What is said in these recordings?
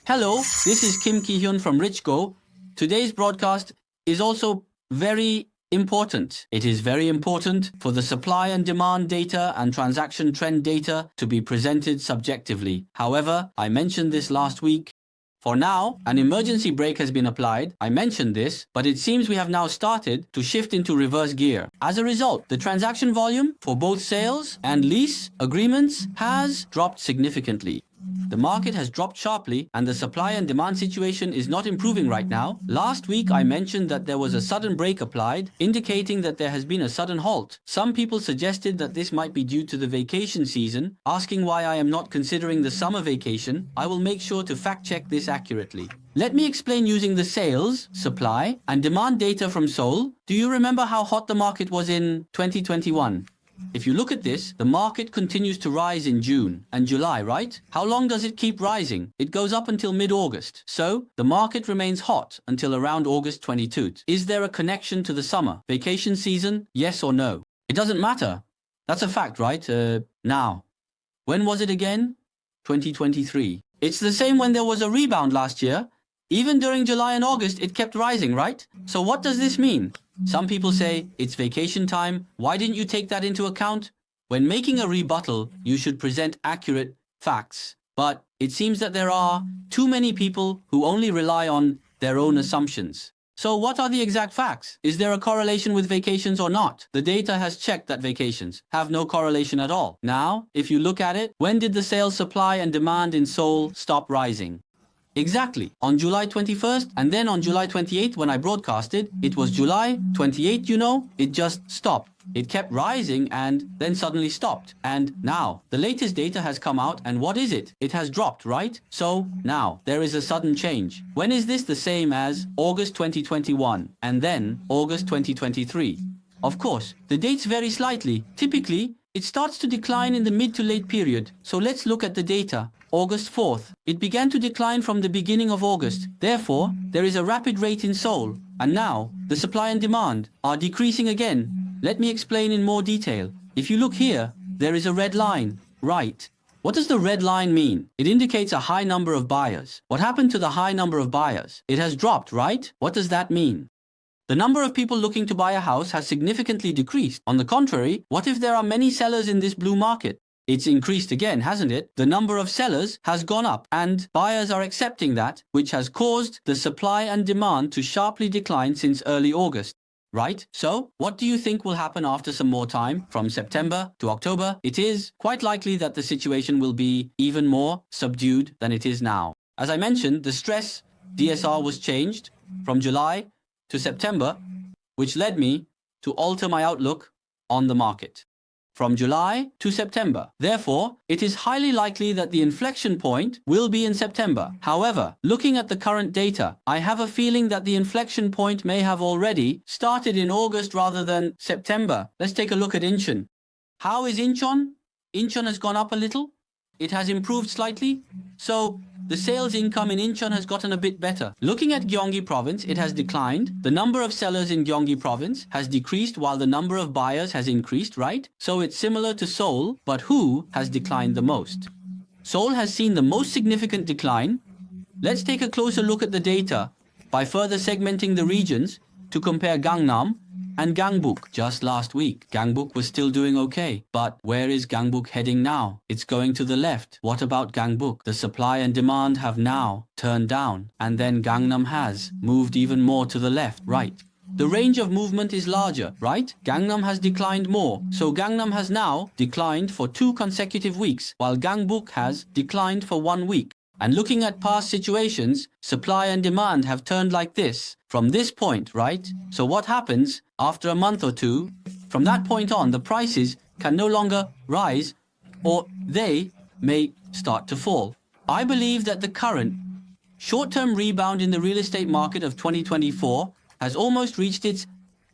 Hello, this is Kim Ki-hyun from Richgo. Today's broadcast is also very important. It is very important for the supply and demand data and transaction trend data to be presented subjectively. However, I mentioned this last week. For now, an emergency brake has been applied. I mentioned this, but it seems we have now started to shift into reverse gear. As a result, the transaction volume for both sales and lease agreements has dropped significantly. The market has dropped sharply and the supply and demand situation is not improving right now. Last week I mentioned that there was a sudden brake applied, indicating that there has been a sudden halt. Some people suggested that this might be due to the vacation season, asking why I am not considering the summer vacation. I will make sure to fact check this accurately. Let me explain using the sales, supply, and demand data from Seoul. Do you remember how hot the market was in 2021? If you look at this, the market continues to rise in June and July, right? How long does it keep rising? It goes up until mid-August. So, the market remains hot until around August 22. Is there a connection to the summer vacation season? Yes or no? It doesn't matter. That's a fact, right? Now. When was it again? 2023. It's the same when there was a rebound last year. Even during July and August, it kept rising, right? So what does this mean? Some people say, it's vacation time. Why didn't you take that into account? When making a rebuttal, you should present accurate facts. But it seems that there are too many people who only rely on their own assumptions. So what are the exact facts? Is there a correlation with vacations or not? The data has checked that vacations have no correlation at all. Now, if you look at it, when did the sales supply and demand in Seoul stop rising? Exactly, on July 21st and then on July 28th when I broadcasted, it was July 28th, it just stopped. It kept rising and then suddenly stopped. And now, the latest data has come out and what is it? It has dropped, right? So, now, there is a sudden change. When is this the same as August 2021 and then August 2023? Of course, the dates vary slightly. Typically, it starts to decline in the mid to late period. So let's look at the data. August 4th. It began to decline from the beginning of August. Therefore, there is a rapid rate in Seoul. And now, the supply and demand are decreasing again. Let me explain in more detail. If you look here, there is a red line. Right. What does the red line mean? It indicates a high number of buyers. What happened to the high number of buyers? It has dropped, right? What does that mean? The number of people looking to buy a house has significantly decreased. On the contrary, what if there are many sellers in this blue market? It's increased again, hasn't it? The number of sellers has gone up and buyers are accepting that, which has caused the supply and demand to sharply decline since early August. Right? So, what do you think will happen after some more time, from September to October? It is quite likely that the situation will be even more subdued than it is now. As I mentioned, the stress DSR was changed from July to September, which led me to alter my outlook on the market. From July to September. Therefore, it is highly likely that the inflection point will be in September. However, looking at the current data, I have a feeling that the inflection point may have already started in August rather than September. Let's take a look at Incheon. How is Incheon? Incheon has gone up a little. It has improved slightly. So, the sales income in Incheon has gotten a bit better. Looking at Gyeonggi province, it has declined. The number of sellers in Gyeonggi province has decreased while the number of buyers has increased, right? So it's similar to Seoul, but who has declined the most? Seoul has seen the most significant decline. Let's take a closer look at the data by further segmenting the regions to compare Gangnam and Gangbuk. Just last week, Gangbuk was still doing okay. But where is Gangbuk heading now? It's going to the left. What about Gangbuk? The supply and demand have now turned down. And then Gangnam has moved even more to the left, right? The range of movement is larger, right? Gangnam has declined more. So Gangnam has now declined for 2 consecutive weeks, while Gangbuk has declined for 1 week. And looking at past situations, supply and demand have turned like this, from this point, right? So what happens after a month or two? From that point on, the prices can no longer rise, or they may start to fall. I believe that the current short-term rebound in the real estate market of 2024 has almost reached its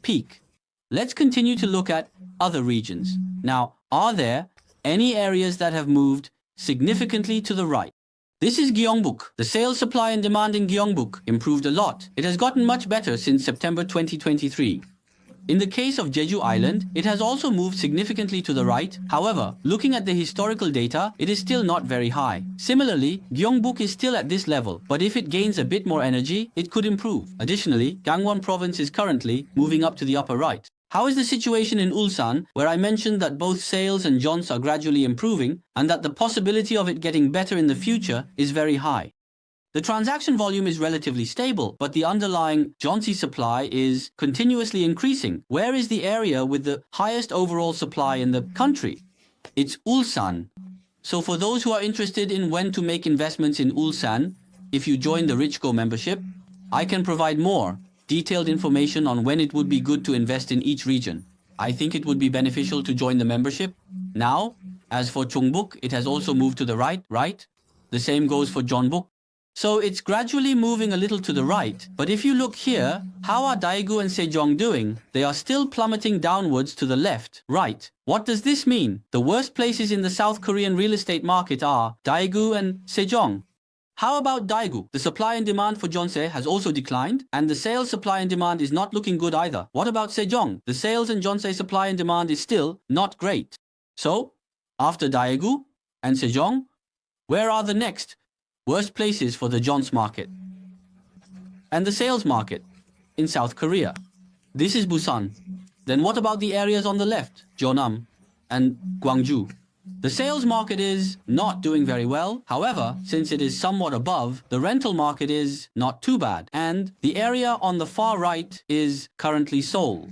peak. Let's continue to look at other regions. Now, are there any areas that have moved significantly to the right? This is Gyeongbuk. The sales supply and demand in Gyeongbuk improved a lot. It has gotten much better since September 2023. In the case of Jeju Island, it has also moved significantly to the right. However, looking at the historical data, it is still not very high. Similarly, Gyeongbuk is still at this level, but if it gains a bit more energy, it could improve. Additionally, Gangwon province is currently moving up to the upper right. How is the situation in Ulsan, where I mentioned that both sales and Jeonse are gradually improving, and that the possibility of it getting better in the future is very high? The transaction volume is relatively stable, but the underlying Jeonse supply is continuously increasing. Where is the area with the highest overall supply in the country? It's Ulsan. So for those who are interested in when to make investments in Ulsan, if you join the Richgo membership, I can provide more detailed information on when it would be good to invest in each region. I think it would be beneficial to join the membership. Now, as for Chongbuk, it has also moved to the right? The same goes for Jeonbuk. So it's gradually moving a little to the right. But if you look here, how are Daegu and Sejong doing? They are still plummeting downwards to the left, right. What does this mean? The worst places in the South Korean real estate market are Daegu and Sejong. How about Daegu? The supply and demand for Jeonse has also declined, and the sales supply and demand is not looking good either. What about Sejong? The sales and Jeonse supply and demand is still not great. So, after Daegu and Sejong, where are the next worst places for the Jeonse market and the sales market in South Korea? This is Busan. Then what about the areas on the left, Jeonnam and Gwangju? The sales market is not doing very well. However, since it is somewhat above, the rental market is not too bad. And the area on the far right is currently Seoul.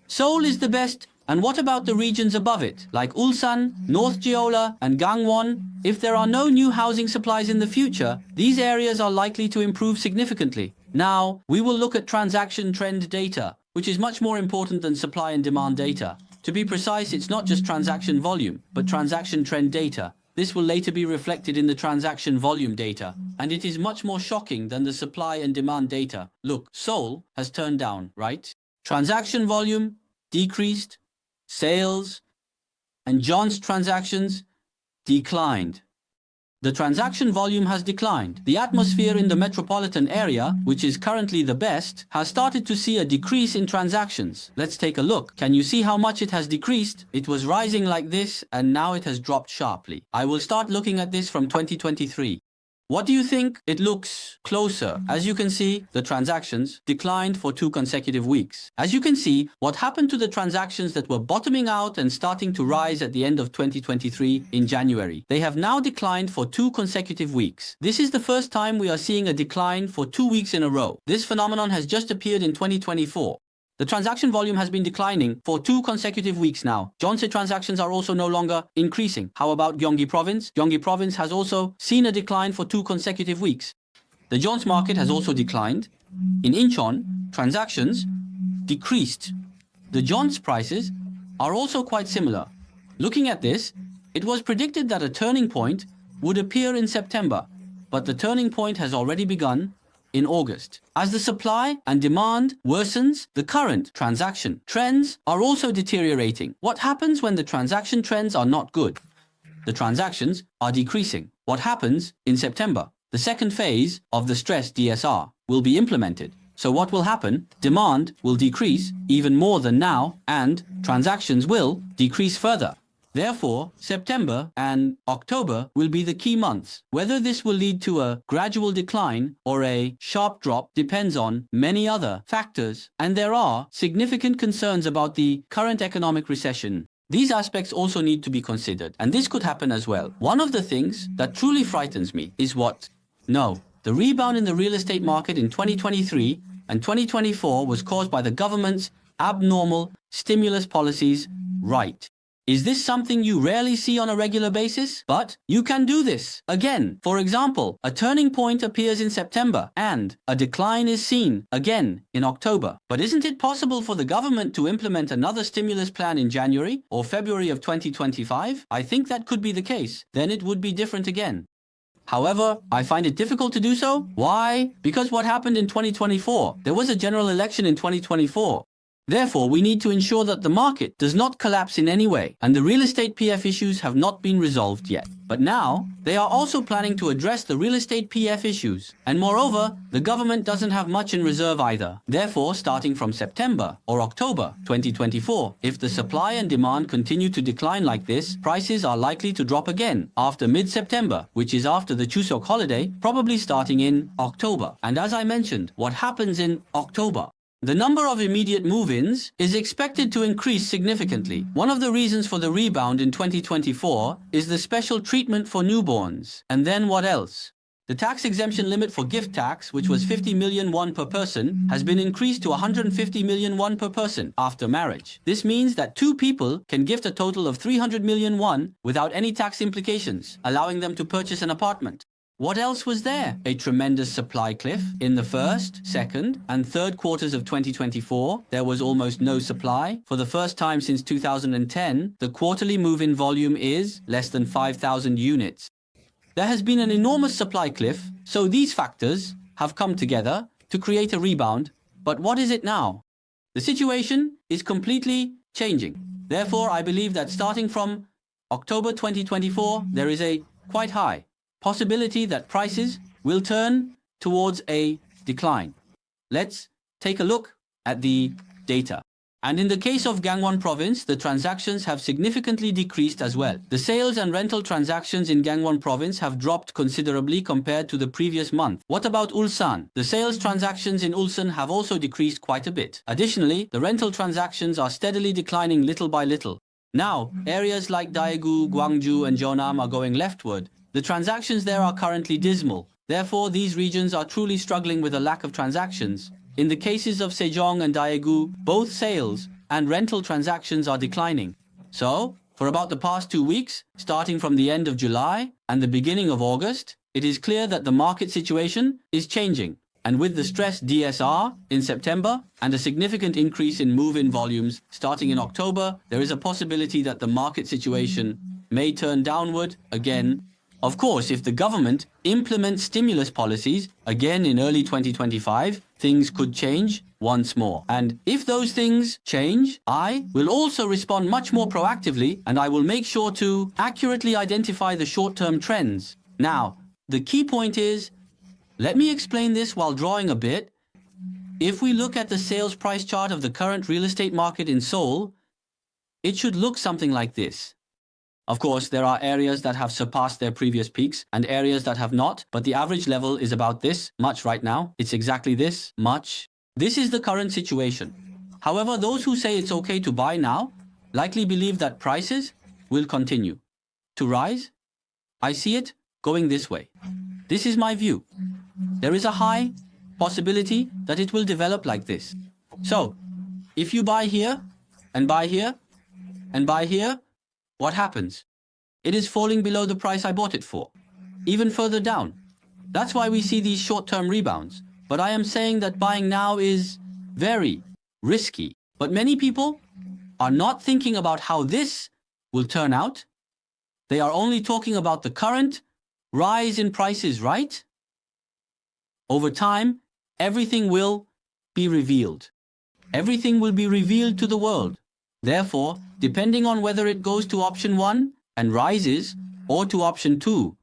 Seoul is the best. And what about the regions above it, like Ulsan, North Jeolla, and Gangwon? If there are no new housing supplies in the future, these areas are likely to improve significantly. Now, we will look at transaction trend data, which is much more important than supply and demand data. To be precise, it's not just transaction volume, but transaction trend data. This will later be reflected in the transaction volume data, and it is much more shocking than the supply and demand data. Look, Seoul has turned down, right? Transaction volume decreased, sales and Jeonse transactions declined. The transaction volume has declined. The atmosphere in the metropolitan area, which is currently the best, has started to see a decrease in transactions. Let's take a look. Can you see how much it has decreased? It was rising like this and now it has dropped sharply. I will start looking at this from 2023. What do you think? It looks closer. As you can see, the transactions declined for 2 consecutive weeks. As you can see, what happened to the transactions that were bottoming out and starting to rise at the end of 2023 in January? They have now declined for 2 consecutive weeks. This is the first time we are seeing a decline for 2 weeks in a row. This phenomenon has just appeared in 2024. The transaction volume has been declining for 2 consecutive weeks now. Jeonse transactions are also no longer increasing. How about Gyeonggi province? Gyeonggi province has also seen a decline for 2 consecutive weeks. The Jeonse market has also declined. In Incheon, transactions decreased. The Jeonse prices are also quite similar. Looking at this, it was predicted that a turning point would appear in September, but the turning point has already begun in August. As the supply and demand worsens, the current transaction trends are also deteriorating. What happens when the transaction trends are not good? The transactions are decreasing. What happens in September? The second phase of the stress DSR will be implemented. So what will happen? Demand will decrease even more than now, and transactions will decrease further. Therefore, September and October will be the key months. Whether this will lead to a gradual decline or a sharp drop depends on many other factors, and there are significant concerns about the current economic recession. These aspects also need to be considered, and this could happen as well. One of the things that truly frightens me is what? No, the rebound in the real estate market in 2023 and 2024 was caused by the government's abnormal stimulus policies, right? Is this something you rarely see on a regular basis? But you can do this. Again, for example, a turning point appears in September and a decline is seen again in October. But isn't it possible for the government to implement another stimulus plan in January or February of 2025? I think that could be the case. Then it would be different again. However, I find it difficult to do so. Why? Because what happened in 2024? There was a general election in 2024. Therefore, we need to ensure that the market does not collapse in any way, and the real estate PF issues have not been resolved yet. But now, they are also planning to address the real estate PF issues. And moreover, the government doesn't have much in reserve either. Therefore, starting from September or October 2024, if the supply and demand continue to decline like this, prices are likely to drop again after mid-September, which is after the Chuseok holiday, probably starting in October. And as I mentioned, what happens in October? The number of immediate move-ins is expected to increase significantly. One of the reasons for the rebound in 2024 is the special treatment for newborns. And then what else? The tax exemption limit for gift tax, which was 50 million won per person, has been increased to 150 million won per person after marriage. This means that two people can gift a total of 300 million won without any tax implications, allowing them to purchase an apartment. What else was there? A tremendous supply cliff. In the first, second, and third quarters of 2024, there was almost no supply. For the first time since 2010, the quarterly move-in volume is less than 5,000 units. There has been an enormous supply cliff, so these factors have come together to create a rebound. But what is it now? The situation is completely changing. Therefore, I believe that starting from October 2024, there is a quite high possibility that prices will turn towards a decline. Let's take a look at the data. And in the case of Gangwon province, the transactions have significantly decreased as well. The sales and rental transactions in Gangwon province have dropped considerably compared to the previous month. What about Ulsan? The sales transactions in Ulsan have also decreased quite a bit. Additionally, the rental transactions are steadily declining little by little. Now, areas like Daegu, Gwangju, and Jeonnam are going leftward. The transactions there are currently dismal. Therefore, these regions are truly struggling with a lack of transactions. In the cases of Sejong and Daegu, both sales and rental transactions are declining. So, for about the past 2 weeks, starting from the end of July and the beginning of August, it is clear that the market situation is changing. And with the stressed DSR in September and a significant increase in move-in volumes starting in October, there is a possibility that the market situation may turn downward again. Of course, if the government implements stimulus policies again in early 2025, things could change once more. And if those things change, I will also respond much more proactively, and I will make sure to accurately identify the short-term trends. Now, the key point is, let me explain this while drawing a bit. If we look at the sales price chart of the current real estate market in Seoul, it should look something like this. Of course, there are areas that have surpassed their previous peaks and areas that have not, but the average level is about this much right now. It's exactly this much. This is the current situation. However, those who say it's okay to buy now likely believe that prices will continue to rise. I see it going this way. This is my view. There is a high possibility that it will develop like this. So, if you buy here and buy here and buy here, what happens? It is falling below the price I bought it for, even further down. That's why we see these short-term rebounds. But I am saying that buying now is very risky. But many people are not thinking about how this will turn out. They are only talking about the current rise in prices, right? Over time, everything will be revealed. Everything will be revealed to the world. Therefore, depending on whether it goes to option 1 and rises or to option 2,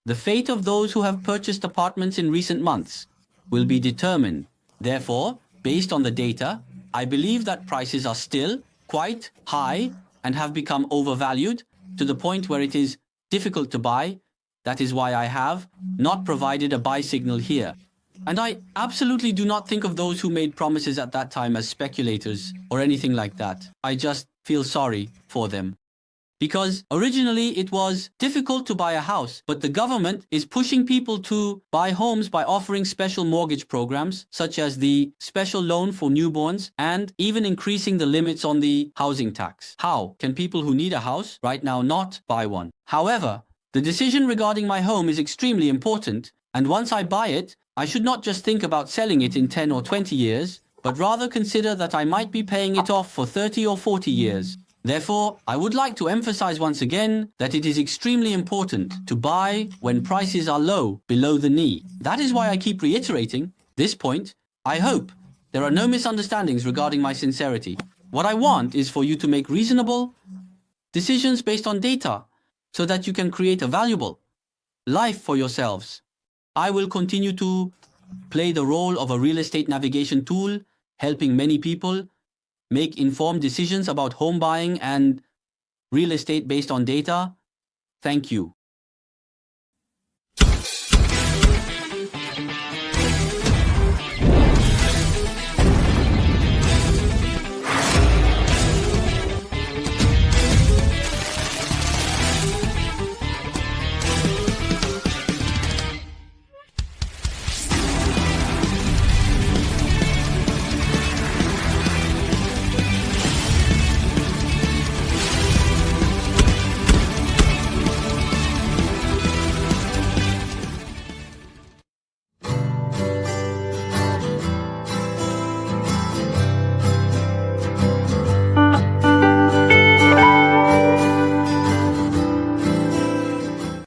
the fate of those who have purchased apartments in recent months will be determined. Therefore, based on the data, I believe that prices are still quite high and have become overvalued to the point where it is difficult to buy. That is why I have not provided a buy signal here. And I absolutely do not think of those who made promises at that time as speculators or anything like that. I just feel sorry for them. Because originally it was difficult to buy a house, but the government is pushing people to buy homes by offering special mortgage programs, such as the special loan for newborns and even increasing the limits on the housing tax. How can people who need a house right now not buy one? However, the decision regarding my home is extremely important, and once I buy it, I should not just think about selling it in 10 or 20 years, but rather consider that I might be paying it off for 30 or 40 years. Therefore, I would like to emphasize once again that it is extremely important to buy when prices are low, below the knee. That is why I keep reiterating this point. I hope There are no misunderstandings regarding my sincerity. What I want is for you to make reasonable decisions based on data so that you can create a valuable life for yourselves. I will continue to play the role of a real estate navigation tool, helping many people make informed decisions about home buying and real estate based on data. Thank you.